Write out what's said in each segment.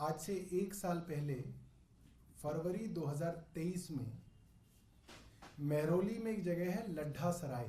आज से 1 साल पहले फरवरी 2023 में महरौली में एक जगह है लड्ढा सराय,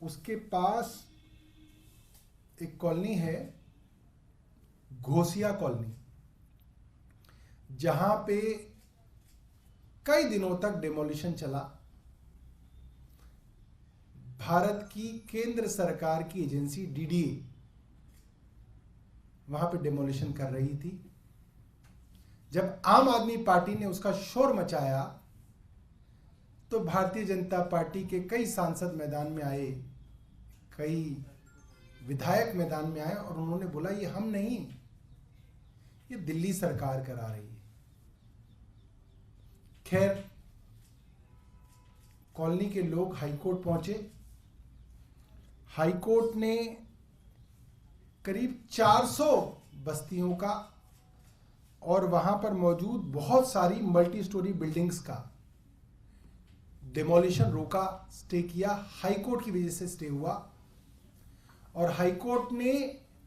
उसके पास एक कॉलोनी है घोसिया कॉलोनी, जहां पे कई दिनों तक डिमोलिशन चला। भारत की केंद्र सरकार की एजेंसी डीडीए वहां पे डिमोलिशन कर रही थी। जब आम आदमी पार्टी ने उसका शोर मचाया तो भारतीय जनता पार्टी के कई सांसद मैदान में आए, कई विधायक मैदान में आए और उन्होंने बोला ये हम नहीं, ये दिल्ली सरकार करा रही है। खैर, कॉलोनी के लोग हाईकोर्ट पहुंचे। हाईकोर्ट ने करीब 400 बस्तियों का और वहां पर मौजूद बहुत सारी मल्टी स्टोरी बिल्डिंग्स का डिमोलिशन रोका, स्टे किया। हाईकोर्ट की वजह से स्टे हुआ और हाईकोर्ट ने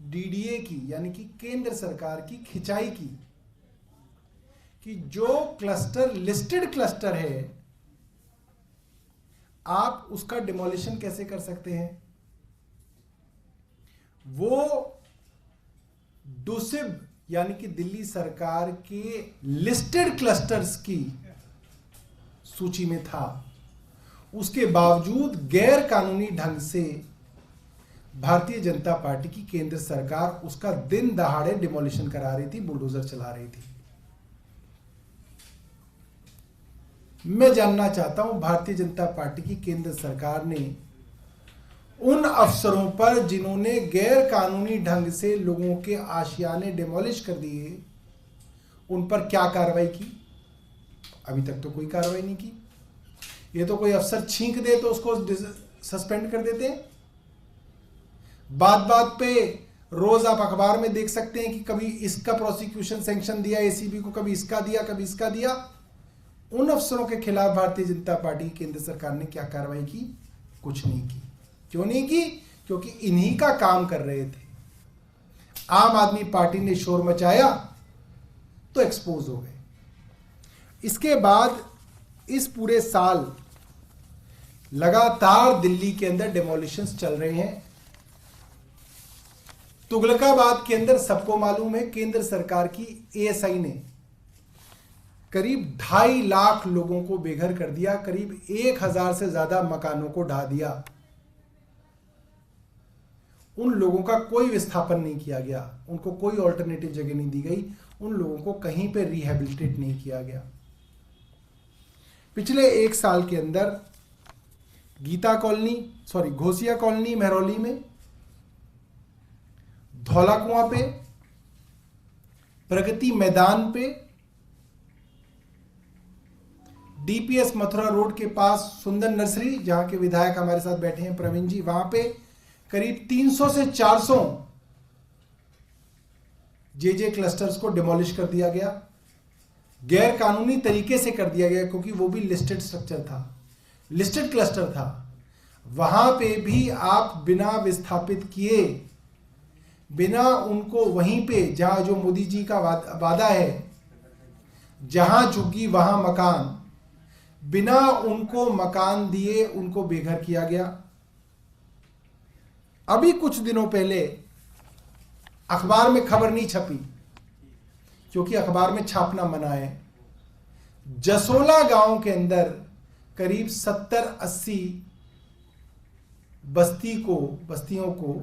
डीडीए की यानी कि केंद्र सरकार की खिंचाई की कि जो क्लस्टर लिस्टेड क्लस्टर है आप उसका डिमोलिशन कैसे कर सकते हैं। वो डूसिब यानी कि दिल्ली सरकार के लिस्टेड क्लस्टर्स की सूची में था, उसके बावजूद गैर कानूनी ढंग से भारतीय जनता पार्टी की केंद्र सरकार उसका दिन दहाड़े डिमोलिशन करा रही थी, बुलडोजर चला रही थी। मैं जानना चाहता हूं भारतीय जनता पार्टी की केंद्र सरकार ने उन अफसरों पर जिन्होंने गैर कानूनी ढंग से लोगों के आशियाने डिमोलिश कर दिए, उन पर क्या कार्रवाई की। अभी तक तो कोई कार्रवाई नहीं की। ये तो कोई अफसर छींक दे तो उसको सस्पेंड कर देते हैं। बात बात पे रोज आप अखबार में देख सकते हैं कि कभी इसका प्रोसिक्यूशन सैंक्शन दिया एसीबी को, कभी इसका दिया, कभी इसका दिया। उन अफसरों के खिलाफ भारतीय जनता पार्टी केंद्र सरकार ने क्या कार्रवाई की? कुछ नहीं की। क्यों नहीं की? क्योंकि इन्हीं का काम कर रहे थे। आम आदमी पार्टी ने शोर मचाया तो एक्सपोज हो गए। इसके बाद इस पूरे साल लगातार दिल्ली के अंदर डिमोलिशंस चल रहे हैं। तुगलकाबाद के अंदर सबको मालूम है केंद्र सरकार की एएसआई ने करीब 2.5 लाख लोगों को बेघर कर दिया, करीब 1000 से ज्यादा मकानों को ढा दिया। उन लोगों का कोई विस्थापन नहीं किया गया, उनको कोई ऑल्टरनेटिव जगह नहीं दी गई, उन लोगों को कहीं पे रिहेबिलिटेट नहीं किया गया। पिछले 1 साल के अंदर घोसिया कॉलोनी महरौली में, धौला कुआं पे, प्रगति मैदान पे, डीपीएस मथुरा रोड के पास सुंदर नर्सरी, जहां के विधायक हमारे साथ बैठे हैं प्रवीण जी, वहां पे करीब 300 से 400 जेजे क्लस्टर्स को डिमोलिश कर दिया गया। गैर कानूनी तरीके से कर दिया गया क्योंकि वो भी लिस्टेड स्ट्रक्चर था, लिस्टेड क्लस्टर था। वहां पे भी आप बिना विस्थापित किए, बिना उनको वहीं पे जहां जो मोदी जी का वादा है, जहां झुग्गी वहां मकान, बिना उनको मकान दिए उनको बेघर किया गया। अभी कुछ दिनों पहले अखबार में खबर नहीं छपी क्योंकि अखबार में छापना मना है। जसोला गांव के अंदर करीब 70-80 बस्तियों को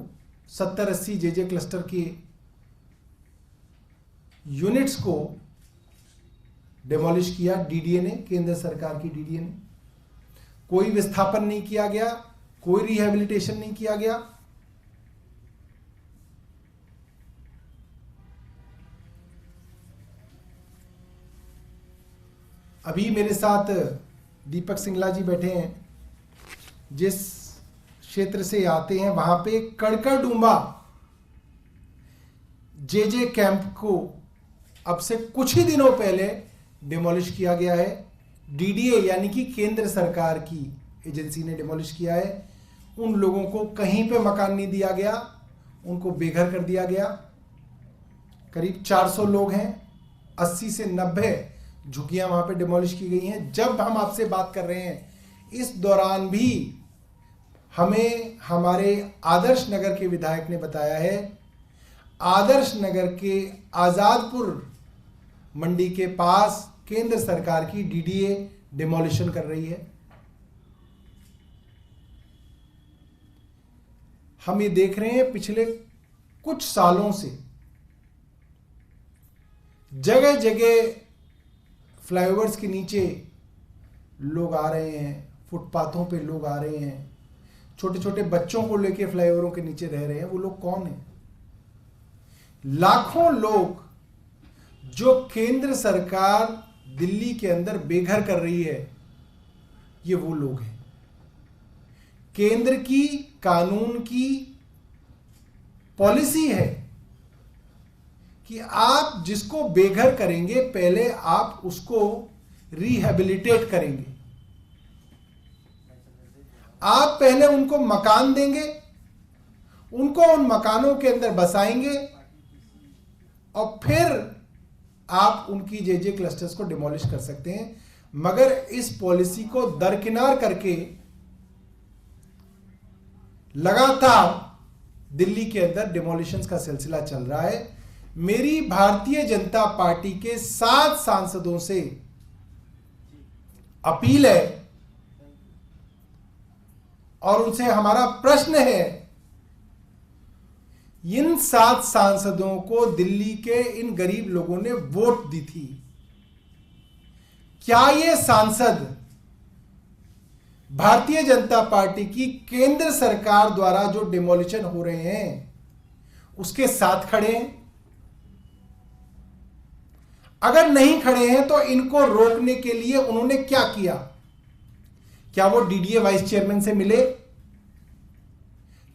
70-80 जेजे क्लस्टर के यूनिट्स को डिमोलिश किया डीडीए ने, केंद्र सरकार की डीडीए ने। कोई विस्थापन नहीं किया गया, कोई रिहेबिलिटेशन नहीं किया गया। अभी मेरे साथ दीपक सिंगला जी बैठे हैं, जिस क्षेत्र से आते हैं वहां पे कड़कड़डूंबा जेजे कैंप को अब से कुछ ही दिनों पहले डिमोलिश किया गया है। डीडीए यानी कि केंद्र सरकार की एजेंसी ने डिमोलिश किया है। उन लोगों को कहीं पे मकान नहीं दिया गया, उनको बेघर कर दिया गया। करीब 400 लोग हैं, 80 से 90 झुग्गियां वहां पे डिमोलिश की गई हैं। जब हम आपसे बात कर रहे हैं इस दौरान भी हमें हमारे आदर्श नगर के विधायक ने बताया है, आदर्श नगर के आजादपुर मंडी के पास केंद्र सरकार की डीडीए डिमोलिशन कर रही है। हम ये देख रहे हैं पिछले कुछ सालों से जगह जगह फ्लाईओवर्स के नीचे लोग आ रहे हैं, फुटपाथों पे लोग आ रहे हैं, छोटे छोटे बच्चों को लेके फ्लाईओवरों के नीचे रह रहे हैं। वो लोग कौन हैं? लाखों लोग जो केंद्र सरकार दिल्ली के अंदर बेघर कर रही है, ये वो लोग हैं। केंद्र की कानून की पॉलिसी है कि आप जिसको बेघर करेंगे पहले आप उसको रिहेबिलिटेट करेंगे। आप पहले उनको मकान देंगे, उनको उन मकानों के अंदर बसाएंगे और फिर आप उनकी जे क्लस्टर्स को डिमोलिश कर सकते हैं। मगर इस पॉलिसी को दरकिनार करके लगातार दिल्ली के अंदर डिमोलिशंस का सिलसिला चल रहा है। मेरी भारतीय जनता पार्टी के 7 सांसदों से अपील है और उनसे हमारा प्रश्न है, इन 7 सांसदों को दिल्ली के इन गरीब लोगों ने वोट दी थी। क्या ये सांसद भारतीय जनता पार्टी की केंद्र सरकार द्वारा जो डिमोलिशन हो रहे हैं उसके साथ खड़े हैं? अगर नहीं खड़े हैं तो इनको रोकने के लिए उन्होंने क्या किया? क्या वो डीडीए वाइस चेयरमैन से मिले?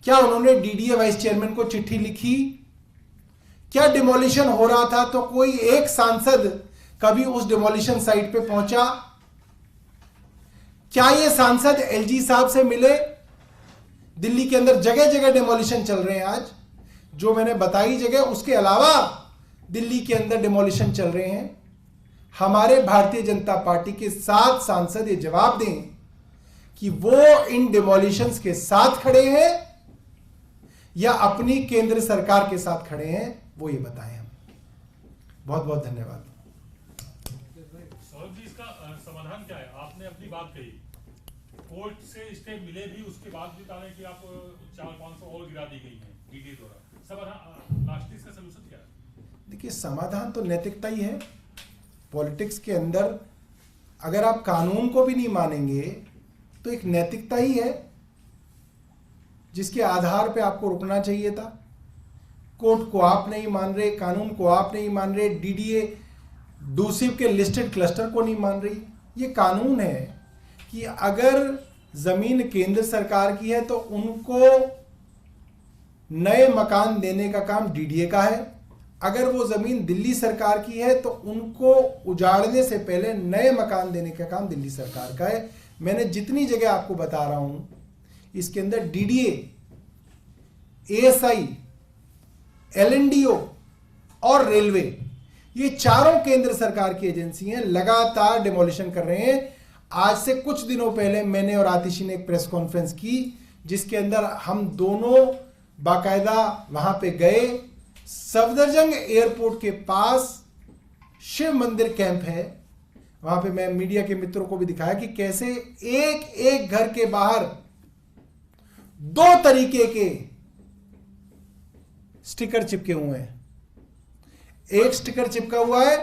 क्या उन्होंने डीडीए वाइस चेयरमैन को चिट्ठी लिखी? क्या डिमोलिशन हो रहा था तो कोई एक सांसद कभी उस डिमोलिशन साइट पे पहुंचा? क्या ये सांसद एलजी साहब से मिले? दिल्ली के अंदर जगह जगह डिमोलिशन चल रहे हैं आज, जो मैंने बताई जगह, उसके अलावा दिल्ली के अंदर डिमोलिशन चल रहे हैं। हमारे भारतीय जनता पार्टी के 7 सांसद ये जवाब दें कि वो इन डिमोलिशंस के साथ खड़े हैं या अपनी केंद्र सरकार के साथ खड़े हैं, वो ये बताएं हम। बहुत बहुत धन्यवाद। सौरभ जी, इसका समाधान क्या है? आपने अपनी बात कही, कोर्ट से स्टे मिले भी, उसके बाद भी कहा कि आप 400-500 और गिरा दी गई हैं डीडी द्वारा। समाधान लास्ट इसका सलूशन क्या है? देखिए, समाधान तो नैतिकता ही है। पॉलिटिक्स के अंदर अगर आप कानून को भी नहीं मानेंगे तो एक नैतिकता ही है जिसके आधार पे आपको रुकना चाहिए था। कोर्ट को आप नहीं मान रहे, कानून को आप नहीं मान रहे, डीडीए डूसिव के लिस्टेड क्लस्टर को नहीं मान रही। ये कानून है कि अगर जमीन केंद्र सरकार की है तो उनको नए मकान देने का काम डीडीए का है। अगर वो जमीन दिल्ली सरकार की है तो उनको उजाड़ने से पहले नए मकान देने का काम दिल्ली सरकार का है। मैंने जितनी जगह आपको बता रहा हूं, इसके अंदर डीडीए, एएसआई, एलएनडीओ और रेलवे, ये चारों केंद्र सरकार की एजेंसी हैं, लगातार डिमोलिशन कर रहे हैं। आज से कुछ दिनों पहले मैंने और आतिशी ने एक प्रेस कॉन्फ्रेंस की जिसके अंदर हम दोनों बाकायदा वहां पे गए। सफदरजंग एयरपोर्ट के पास शिव मंदिर कैंप है, वहां पे मैं मीडिया के मित्रों को भी दिखाया कि कैसे एक एक घर के बाहर 2 तरीके के स्टिकर चिपके हुए हैं। एक स्टिकर चिपका हुआ है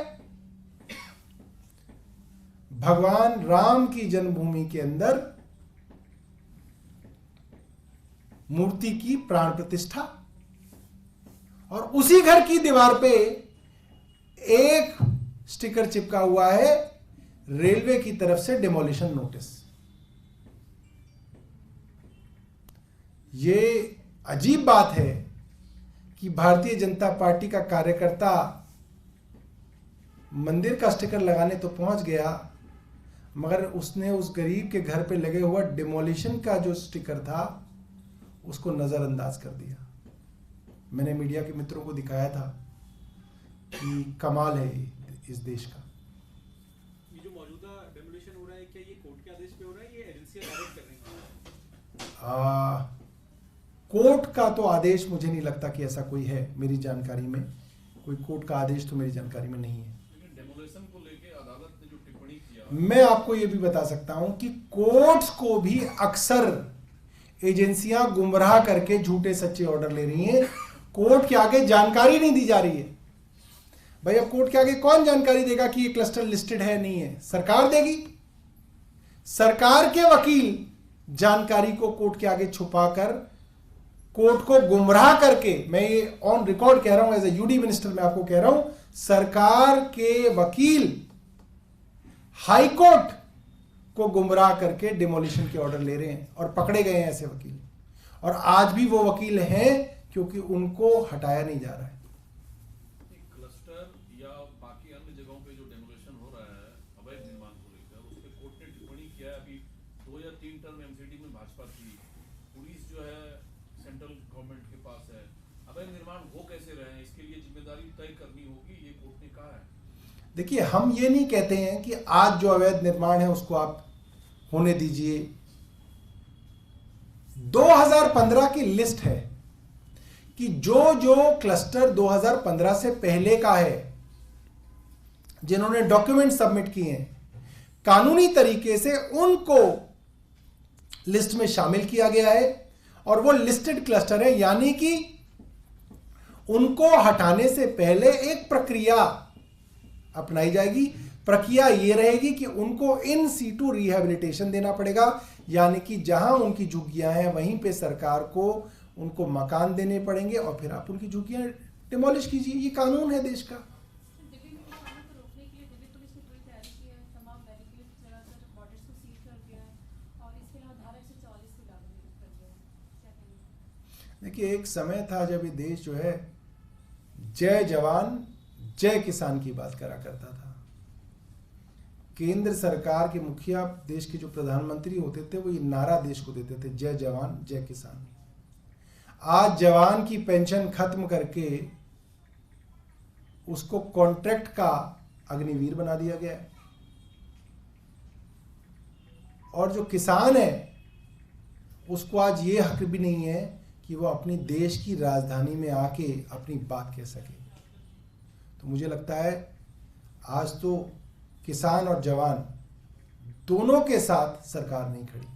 भगवान राम की जन्मभूमि के अंदर मूर्ति की प्राण प्रतिष्ठा, और उसी घर की दीवार पे एक स्टिकर चिपका हुआ है रेलवे की तरफ से डिमोलिशन नोटिस। ये अजीब बात है कि भारतीय जनता पार्टी का कार्यकर्ता मंदिर का स्टिकर लगाने तो पहुंच गया, मगर उसने उस गरीब के घर पे लगे हुआ डिमोलिशन का जो स्टिकर था उसको नजरअंदाज कर दिया। मैंने मीडिया के मित्रों को दिखाया था कि कमाल है इस देश का। ये जो मौजूदा डेमोलिशन हो रहा है, क्या ये कोर्ट के आदेश पे हो रहा है, ये एजेंसियां डायरेक्ट कर रही हैं? कोर्ट का तो आदेश मुझे नहीं लगता कि ऐसा कोई है, मेरी जानकारी में कोई कोर्ट का आदेश तो मेरी जानकारी में नहीं है। लेकिन डेमोलेशन को लेके अदालत ने जो टिप्पणी किया, मैं आपको ये भी बता सकता हूं कि कोर्ट्स को भी अक्सर एजेंसियां गुमराह करके झूठे सच्चे ऑर्डर ले रही हैं। कोर्ट के आगे जानकारी नहीं दी जा रही है। भाई अब कोर्ट के आगे कौन जानकारी देगा कि ये क्लस्टर लिस्टेड है नहीं है? सरकार देगी। सरकार के वकील जानकारी को कोर्ट के आगे छुपाकर कोर्ट को गुमराह करके, मैं ये ऑन रिकॉर्ड कह रहा हूं, एज ए यूडी मिनिस्टर मैं आपको कह रहा हूं, सरकार के वकील हाई कोर्ट को गुमराह करके डिमोलिशन के ऑर्डर ले रहे हैं और पकड़े गए हैं ऐसे वकील। और आज भी वो वकील हैं क्योंकि उनको हटाया नहीं जा रहा है। क्लस्टर या बाकी अन्य जगहों पे जो डेमोलेशन हो रहा है अवैध निर्माण को लेकर, उस पे कोर्ट ने टिप्पणी किया है। अभी 2 या 3 टर्म एमसीडी में भाजपा थी, पुलिस जो है सेंट्रल गवर्नमेंट के पास है, अवैध निर्माण हो कैसे रहे हैं, इसके लिए जिम्मेदारी तय करनी होगी, ये कोर्ट ने कहा है। देखिए, हम ये नहीं कहते हैं कि आज जो अवैध निर्माण है उसको आप होने दीजिए। 2015 की लिस्ट है कि जो जो क्लस्टर 2015 से पहले का है, जिन्होंने डॉक्यूमेंट सबमिट किए हैं, कानूनी तरीके से उनको लिस्ट में शामिल किया गया है और वो लिस्टेड क्लस्टर है। यानी कि उनको हटाने से पहले एक प्रक्रिया अपनाई जाएगी। प्रक्रिया ये रहेगी कि उनको इन सीटू रिहेबिलिटेशन देना पड़ेगा, यानी कि जहां उनकी झुग्गियां हैं वहीं पे सरकार को उनको मकान देने पड़ेंगे और फिर आप उनकी झुग्गियां डिमोलिश कीजिए। ये कानून है देश का। दिल्ली में किसानों को रोकने के लिए दिल्ली पुलिस ने पूरी तैयारी की है, तमाम बैरिकेड्स लगाकर बॉर्डर्स को सील कर दिया है और इसके अलावा धारा 144 भी लागू कर दिया है। क्या कहेंगे? देखिए, एक समय था जब ये देश जो है जय जवान जय किसान की बात करा करता था। केंद्र सरकार के मुखिया, देश के जो प्रधानमंत्री होते थे, वो ये नारा देश को देते थे, जय जवान जय किसान। आज जवान की पेंशन खत्म करके उसको कॉन्ट्रैक्ट का अग्निवीर बना दिया गया है और जो किसान है उसको आज ये हक भी नहीं है कि वो अपनी देश की राजधानी में आके अपनी बात कह सके। तो मुझे लगता है आज तो किसान और जवान दोनों के साथ सरकार नहीं खड़ी।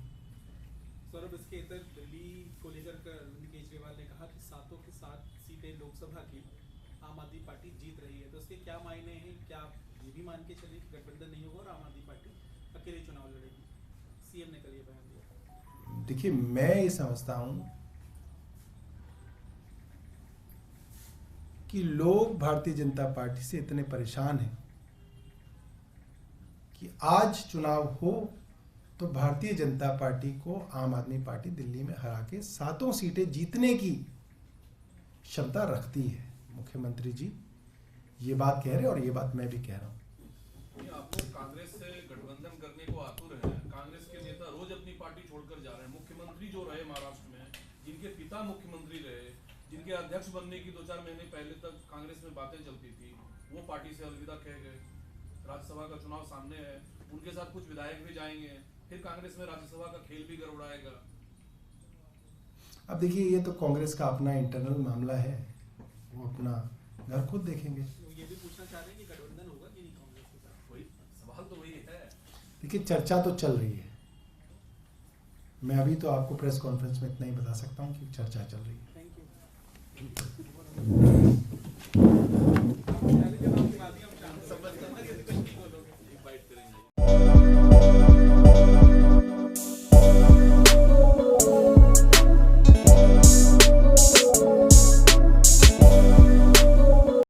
सर, अब इसके इतर दिल्ली को लेकर अरविंद केजरीवाल ने कहा कि 7 की 7 सीटें लोकसभा की आम आदमी पार्टी जीत रही है, तो उसके क्या मायने हैं? क्या ये भी मान के चले कि गठबंधन नहीं होगा और आम आदमी पार्टी अकेले चुनाव लड़ेगी? सीएम ने कल ये बयान दिया। देखिए, मैं ये समझता हूं कि लोग भारतीय जनता पार्टी से इतने परेशान हैं कि आज चुनाव हो तो भारतीय जनता पार्टी को आम आदमी पार्टी दिल्ली में हरा के 7 सीटें जीतने की क्षमता रखती है। मुख्यमंत्री जी ये बात कह रहे हैं और ये बात मैं भी कह रहा हूं। आप लोग कांग्रेस से गठबंधन करने को आतुर हैं। कांग्रेस के नेता रोज अपनी पार्टी छोड़कर जा रहे हैं। मुख्यमंत्री जो रहे महाराष्ट्र में, जिनके पिता मुख्यमंत्री रहे, जिनके अध्यक्ष बनने की 2-4 महीने पहले तक कांग्रेस में बातें चलती थी, वो पार्टी से अलविदा कह गए। राज्यसभा का चुनाव सामने है, उनके साथ कुछ विधायक भी जाएंगे, फिर कांग्रेस में राज्यसभा का खेल भी गड़बड़ाएगा। अब देखिए, ये तो कांग्रेस का अपना इंटरनल मामला है, वो अपना घर खुद देखेंगे। ये भी पूछना चाह रहे हैं कि गठबंधन होगा कि नहीं कांग्रेस के साथ? वही सवाल तो वही है। देखिए, चर्चा तो चल रही है। मैं अभी तो आपको प्रेस कॉन्फ्रेंस में इतना ही बता सकता हूं कि चर्चा चल रही है। Thank you.